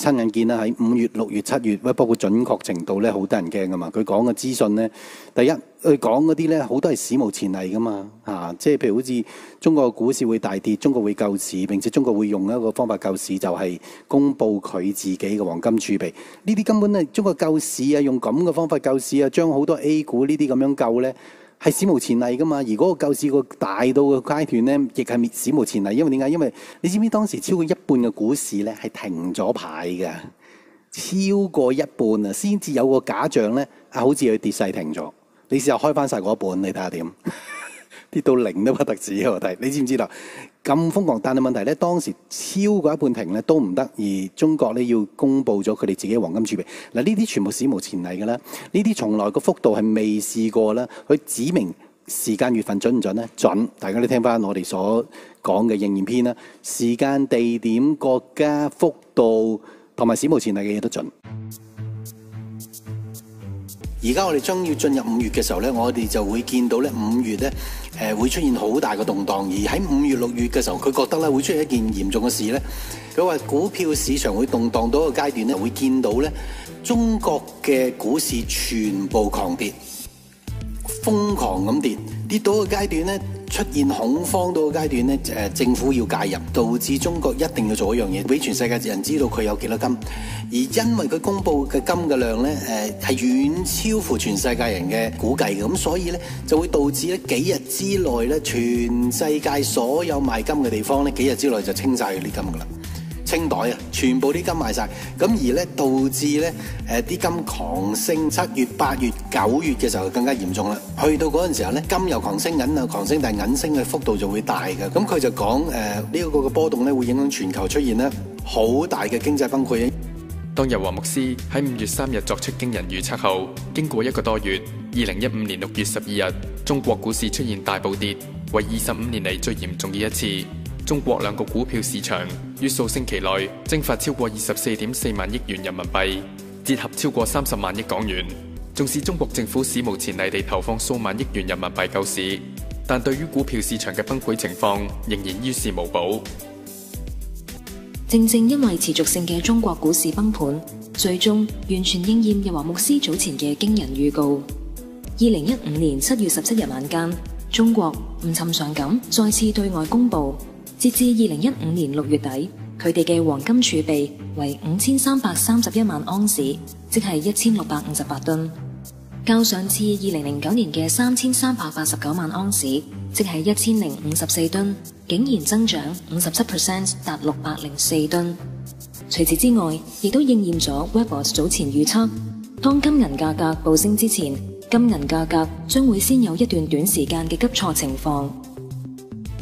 親眼見啦，喺5月、6月、7月，包括準確程度咧，好得人驚噶嘛。佢講嘅資訊咧，第一佢講嗰啲咧，好多係史無前例噶嘛，即係譬如好似中國股市會大跌，中國會救市，並且中國會用一個方法救市，就係公佈佢自己嘅黃金儲備。呢啲根本咧，中國救市啊，用咁嘅方法救市啊，將好多 A 股呢啲咁樣救咧，係史無前例噶嘛。而嗰個救市個大到嘅階段咧，亦係史無前例。因為點解？因為你知唔知當時超過一半嘅股市咧係停咗牌嘅，超過一半啊，先至有個假象咧，好似佢跌勢停咗。你試下開翻晒嗰一半，你睇下點？跌到0都不得止我睇，你知唔知道？咁瘋狂，但係問題咧，當時超過一半停咧都唔得，而中國咧要公佈咗佢哋自己嘅黃金儲備。嗱，呢啲全部史無前例㗎啦，呢啲從來個幅度係未試過啦。佢指明時間月份準唔準咧？準，大家都聽翻我哋所講嘅應驗篇啦。時間、地點、國家、幅度同埋史無前例嘅嘢都準。而家我哋將要進入5月嘅時候咧，我哋就會見到咧5月咧會出現好大嘅動盪。而喺5月、6月嘅時候，佢覺得咧會出現一件嚴重嘅事咧。佢話股票市場會動盪到一個階段咧，會見到咧中國嘅股市全部狂跌，瘋狂咁跌，跌到個階段咧出現恐慌到個階段咧，政府要介入，導致中國一定要做一樣嘢，俾全世界人知道佢有幾多金。而因為佢公佈嘅金嘅量咧，係遠超乎全世界人嘅估計嘅，咁所以咧就會導致咧幾日之內咧，全世界所有賣金嘅地方咧，幾日之內就清晒佢啲金噶啦，清袋啊，全部啲金賣晒。咁而咧導致咧啲金狂升，7月、8月、9月嘅時候更加嚴重啦。去到嗰陣時候咧，金又狂升，銀又狂升，但係銀升嘅幅度就會大嘅。咁佢就講呢一個嘅波動咧，會影響全球出現咧好大嘅經濟崩潰。當日華牧師喺5月3日作出驚人預測後，經過1個多月，2015年6月12日，中國股市出現大暴跌，為25年嚟最嚴重嘅一次。中國2個股票市場於數星期內蒸發超過24.4萬億元人民幣，折合超過30萬億港元。縱使中國政府史無前例地投放數萬億元人民幣救市，但對於股票市場嘅崩潰情況仍然於事無補。正正因為持續性嘅中國股市崩盤，最終完全應驗日華牧師早前嘅驚人預告。2015年7月17日晚間，中國唔尋常咁再次對外公佈，截至2015年6月底，佢哋嘅黃金儲備為5331萬盎司，即係1658噸，較上次2009年嘅3389萬盎司，即係1054噸，竟然增長57%，達604噸。除此之外，亦都應驗咗 Webbot 早前預測，當金銀價格暴升之前，金銀價格將會先有一段短時間嘅急挫情況。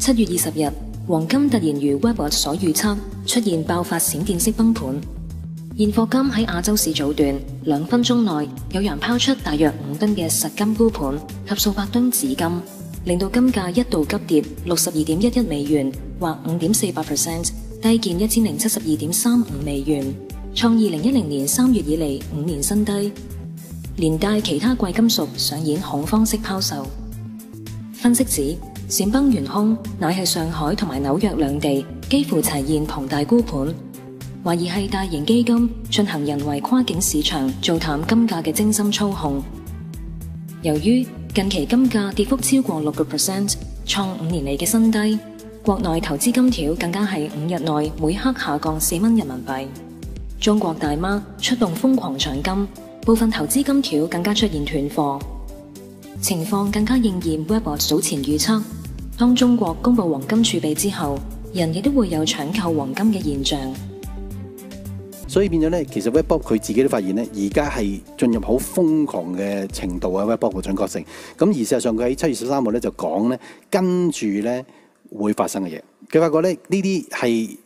7月20日，黃金突然如 Webbot 所預測，出現爆發閃電式崩盤。現貨金喺亞洲市早段2分鐘內有人拋出大約5噸嘅實金沽盤及數百噸紙金，令到金價一度急跌62.11美元，或5.48%，低見1072.35美元，創2010年3月以嚟5年新低，連帶其他貴金屬上演恐慌式拋售。分析指，閃崩元兇乃係上海同埋紐約兩地幾乎齊現龐大沽盤，懷疑係大型基金進行人為跨境市場做淡金價嘅精心操控。由於近期金價跌幅超過6%，創5年嚟嘅新低，國內投資金條更加係5日內每克下降4蚊人民幣。中國大媽出動瘋狂搶金，部分投資金條更加出現斷貨，情況更加應驗 Webbot 早前預測，當中國公布黃金儲備之後，人亦都會有搶購黃金嘅現象。所以變咗咧，其實 Webbot 佢自己都發現咧，而家係進入好瘋狂嘅程度啊 Webbot 嘅準確性。咁而事實上佢喺7月13號咧就講咧，跟住咧會發生嘅嘢。佢發覺咧呢啲係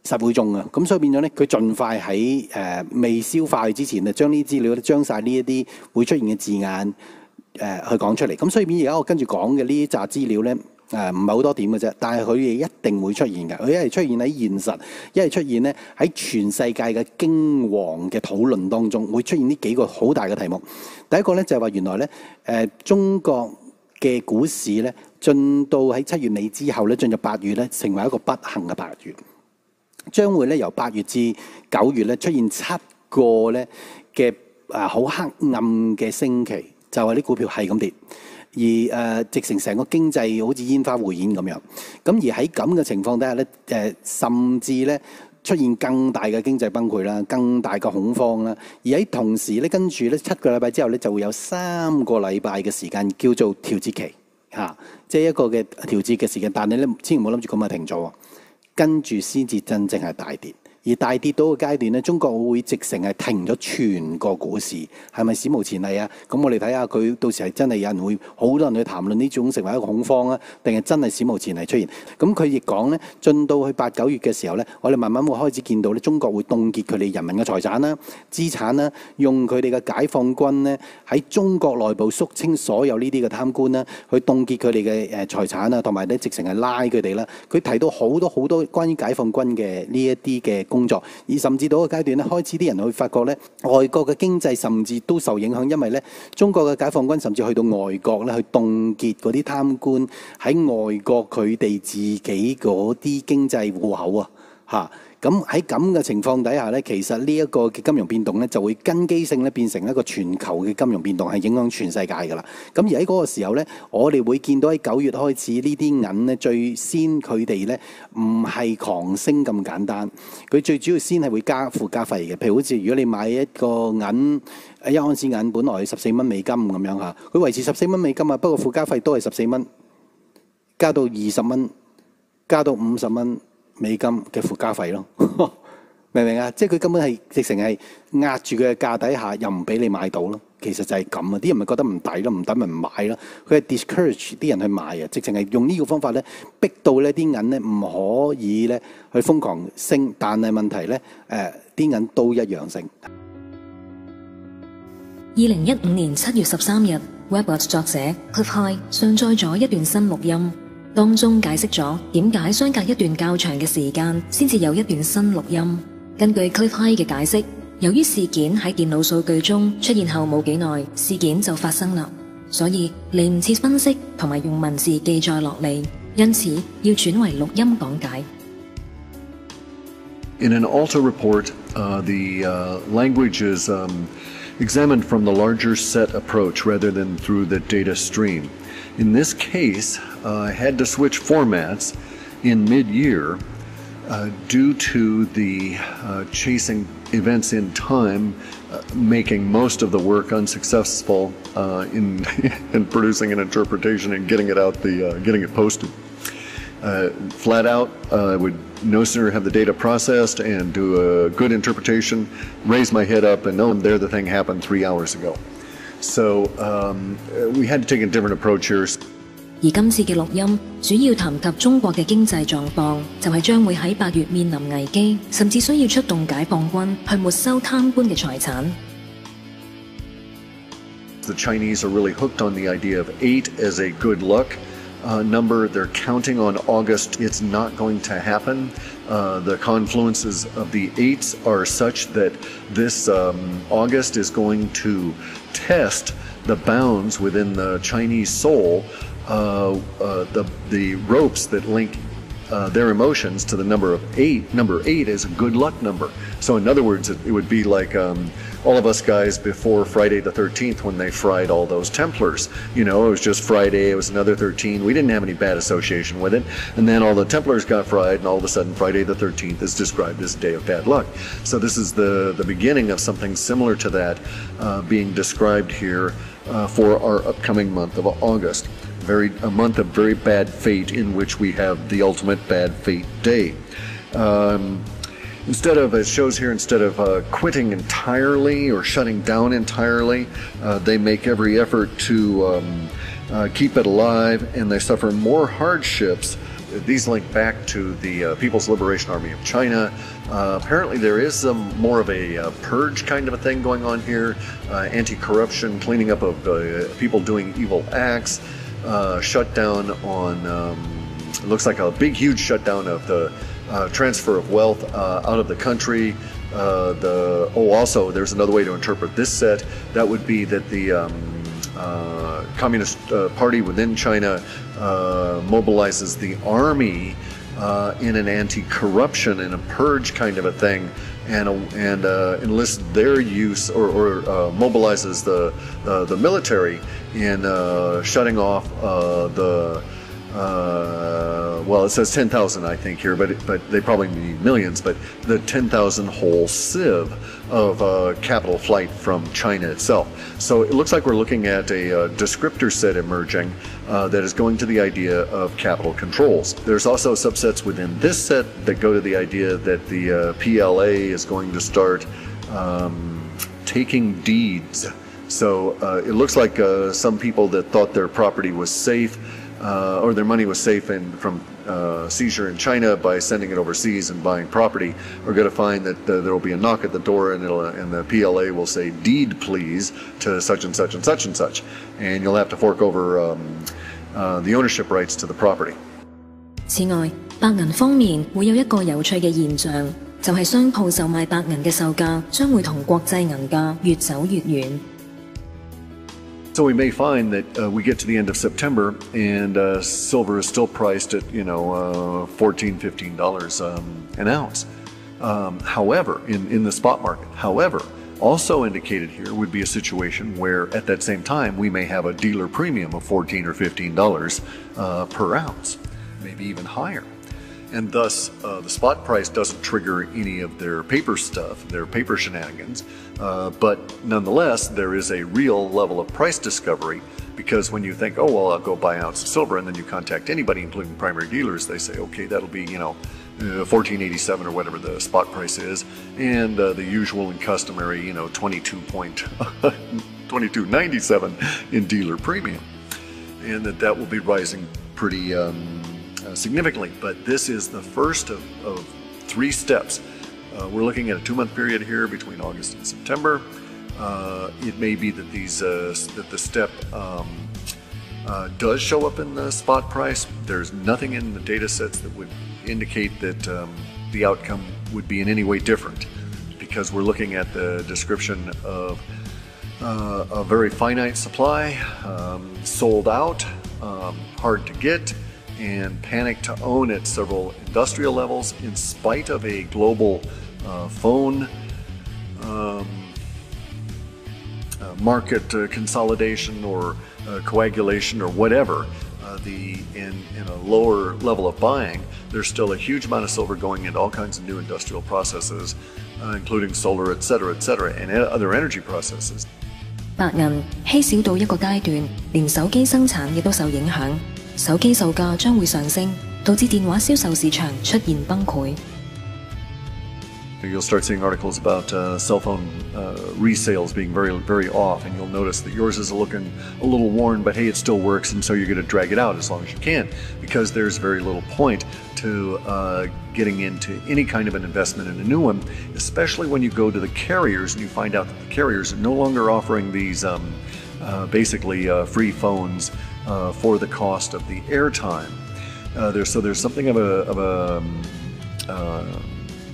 實會中啊。咁所以變咗咧，佢盡快喺未消化之前啊，將呢啲資料將晒呢一啲會出現嘅字眼去講出嚟。咁所以變而家我跟住講嘅呢一紮資料咧。唔係好多點嘅啫，但係佢哋一定會出現嘅。佢一係出現喺現實，一係出現咧喺全世界嘅驚惶嘅討論當中，會出現呢幾個好大嘅題目。第一個咧就係話原來咧中國嘅股市咧進到喺7月尾之後咧進入8月咧，成為一個不幸嘅8月。將會咧由8月至9月咧出現7個咧嘅好黑暗嘅星期，就係啲股票係咁跌。而直成個經濟好似煙花匯演咁樣，咁而喺咁嘅情況底下咧，甚至咧出現更大嘅經濟崩潰啦，更大嘅恐慌啦。而喺同時咧，跟住咧7個禮拜之後咧，就會有3個禮拜嘅時間叫做調節期，即係一個嘅調節嘅時間。但係咧，千祈唔好諗住咁就停咗，跟住先至真正係大跌。而大跌到個階段咧，中國會直成係停咗全個股市，係咪史無前例啊？咁我哋睇下佢到時係真係有人會好多人去談論呢種成為一個恐慌啊，定係真係史無前例出現？咁佢亦講咧，進到去8、9月嘅時候咧，我哋慢慢會開始見到咧，中國會凍結佢哋人民嘅財產啦、資產啦，用佢哋嘅解放軍咧喺中國內部肅清所有呢啲嘅貪官啦，去凍結佢哋嘅財產啊，同埋咧直情係拉佢哋啦。佢提到好多關於解放軍嘅呢一啲嘅工作，而甚至到個階段咧，開始啲人會發覺咧，外國嘅經濟甚至都受影響，因為咧中國嘅解放軍甚至去到外國咧去凍結嗰啲貪官喺外國佢哋自己嗰啲經濟戶口啊，嚇！咁喺咁嘅情況底下咧，其實呢一個嘅金融變動咧就會根基性咧變成一個全球嘅金融變動，係影響全世界㗎啦。咁而喺嗰個時候咧，我哋會見到喺9月開始呢啲銀咧，最先佢哋咧唔係狂升咁簡單，佢最主要先係會加附加費嘅。譬如好似如果你買一個銀1盎司銀，本來14蚊美金咁樣嚇，佢維持14蚊美金啊，不過附加費都係14蚊，加到20蚊，加到50蚊美金嘅附加費咯，明唔明啊？即係佢根本係直情係壓住佢嘅價底下，又唔俾你買到咯。其實就係咁啊！啲人咪覺得唔抵咯，唔抵咪唔買咯。佢係 discourage 啲人去買啊，直情係用呢個方法咧，逼到呢啲銀咧唔可以咧去瘋狂升，但係問題咧啲銀都一樣升。2015年7月13日，Webbot 作者 Cliff High 上載咗一段新錄音。當中解釋咗點解相隔一段較長嘅時間先至有一段新錄音。根據 Cliff High 嘅解釋，由於事件喺電腦數據中出現後冇幾耐，事件就發生啦，所以嚟唔切分析同埋用文字記載落嚟，因此要轉為錄音講解。In an Alta report, the language is examined from the larger set approach rather than through the data stream. In this case, I had to switch formats in mid-year due to the chasing events in time, making most of the work unsuccessful in producing an interpretation and getting it out, getting it posted. Flat out, I would no sooner have the data processed and do a good interpretation, raise my head up and know there the thing happened 3 hours ago. So we had to take a different approach here. 而今次嘅錄音主要談及中國嘅經濟狀況，就係將會喺8月面臨危機，甚至需要出動解放軍去沒收貪官嘅財產。The Chinese are really hooked on the idea of 8 as a good luck number. They're counting on August. It's not going to happen. The confluences of the 8s are such that this August is going to test the bounds within the Chinese soul, the ropes that link their emotions to the number of 8. Number 8 is a good luck number. So in other words, it would be like all of us guys before Friday the 13th when they fried all those Templars. You know, it was just Friday, it was another 13. We didn't have any bad association with it. And then all the Templars got fried, and all of a sudden Friday the 13th is described as a day of bad luck. So this is the beginning of something similar to that being described here for our upcoming month of August. A month of very bad fate in which we have the ultimate bad fate day. Instead of, it shows here, instead of quitting entirely or shutting down entirely, they make every effort to keep it alive, and they suffer more hardships. These link back to the People's Liberation Army of China. Apparently there is more of a purge kind of a thing going on here, anti-corruption, cleaning up of people doing evil acts, shutdown on, it looks like a big huge shutdown of the transfer of wealth out of the country. Also there's another way to interpret this set. That would be that the Communist Party within China mobilizes the army in an anti-corruption and a purge kind of a thing, and enlists their use or mobilizes the military in shutting off well, it says 10,000, I think here, but they probably need millions. But the 10,000 whole sieve of capital flight from China itself. So it looks like we're looking at a descriptor set emerging that is going to the idea of capital controls. There's also subsets within this set that go to the idea that the PLA is going to start taking deeds. So it looks like some people that thought their property was safe or their money was safe from seizure in China by sending it overseas and buying property, are going to find that there will be a knock at the door, and the PLA will say "deed, please" to such and such and such and such, and you'll have to fork over the ownership rights to the property. 此外，白銀方面會有一個有趣嘅現象，就係商鋪售賣白銀嘅售價將會同國際銀價越走越遠。So we may find that we get to the end of September and silver is still priced at $14, $15 an ounce. However, in the spot market. However, also indicated here would be a situation where at that same time we may have a dealer premium of $14 or $15 per ounce, maybe even higher. And thus, the spot price doesn't trigger any of their paper stuff, their paper shenanigans. But nonetheless, there is a real level of price discovery, because when you think, oh, well, I'll go buy an ounce of silver, and then you contact anybody, including primary dealers, they say, okay, that'll be, $14.87 or whatever the spot price is, and the usual and customary, $22.97 in dealer premium. And that will be rising pretty significantly. But this is the first of 3 steps. We're looking at a 2-month period here between August and September. It may be that that the step does show up in the spot price. There's nothing in the data sets that would indicate that the outcome would be in any way different, because we're looking at the description of a very finite supply, sold out, hard to get, and panic to own at several industrial levels, in spite of a global phone market consolidation or coagulation or whatever. In a lower level of buying, there's still a huge amount of silver going into all kinds of new industrial processes, including solar, etc., and other energy processes. 白銀稀少到一個階段，連手機生產亦都受影響，手機售價將會上升，導致電話銷售市場出現崩潰。You'll start seeing articles about cell phone resales being very, very off, and you'll notice that yours is looking a little worn, but hey, it still works, and so you're going to drag it out as long as you can, because there's very little point to getting into any kind of an investment in a new one, especially when you go to the carriers and you find out that the carriers are no longer offering these basically free phones for the cost of the airtime. There's something of a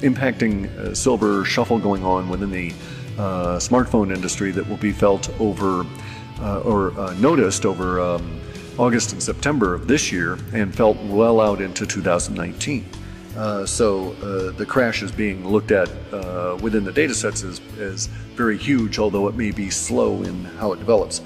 impacting silver shuffle going on within the smartphone industry that will be felt over or noticed over August and September of this year, and felt well out into 2019. So the crash is being looked at within the data sets as very huge, although it may be slow in how it develops.